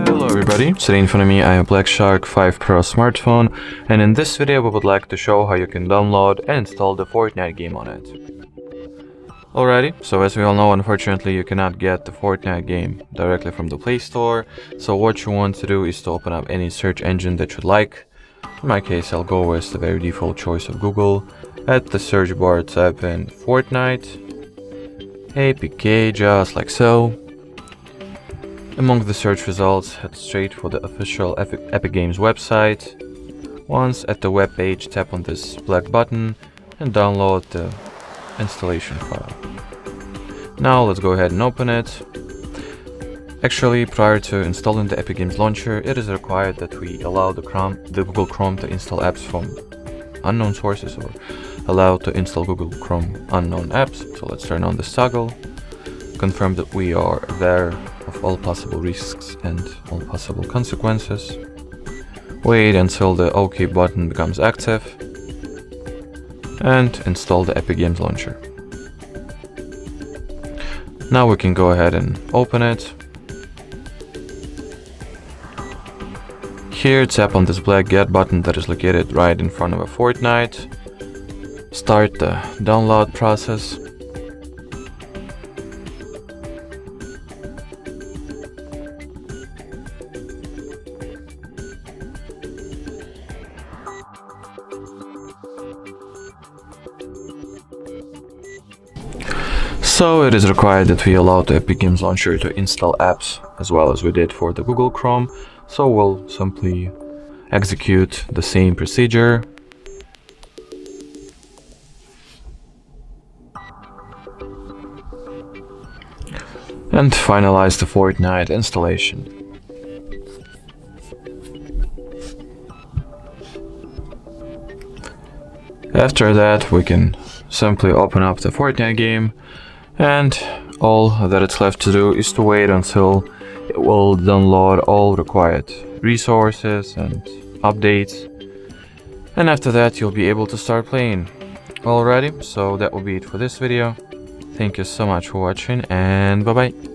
Hello everybody, sitting in front of me I have Black Shark 5 Pro smartphone, and in this video we would like to show how you can download and install the Fortnite game on it. Alrighty, so as we all know, unfortunately you cannot get the Fortnite game directly from the Play Store, so what you want to do is to open up any search engine that you'd like. In my case I'll go with the very default choice of Google. At the search bar type in Fortnite, APK, just like so. Among the search results, head straight for the official Epic Games website. Once at the web page, tap on this black button and download the installation file. Now let's go ahead and open it. Actually, prior to installing the Epic Games launcher, it is required that we allow the Google Chrome to install apps from unknown sources, or allow to install Google Chrome unknown apps. So let's turn on this toggle, confirm that we are aware of all possible risks and all possible consequences. Wait until the OK button becomes active and install the Epic Games launcher. Now we can go ahead and open it. Here, tap on this black get button that is located right in front of a Fortnite. Start the download process. So it is required that we allow the Epic Games launcher to install apps as well as we did for the Google Chrome. So we'll simply execute the same procedure. And finalize the Fortnite installation. After that, we can simply open up the Fortnite game, and all that it's left to do is to wait until it will download all required resources and updates, and after that you'll be able to start playing. Alrighty, so that will be it for this video. Thank you so much for watching, and bye bye.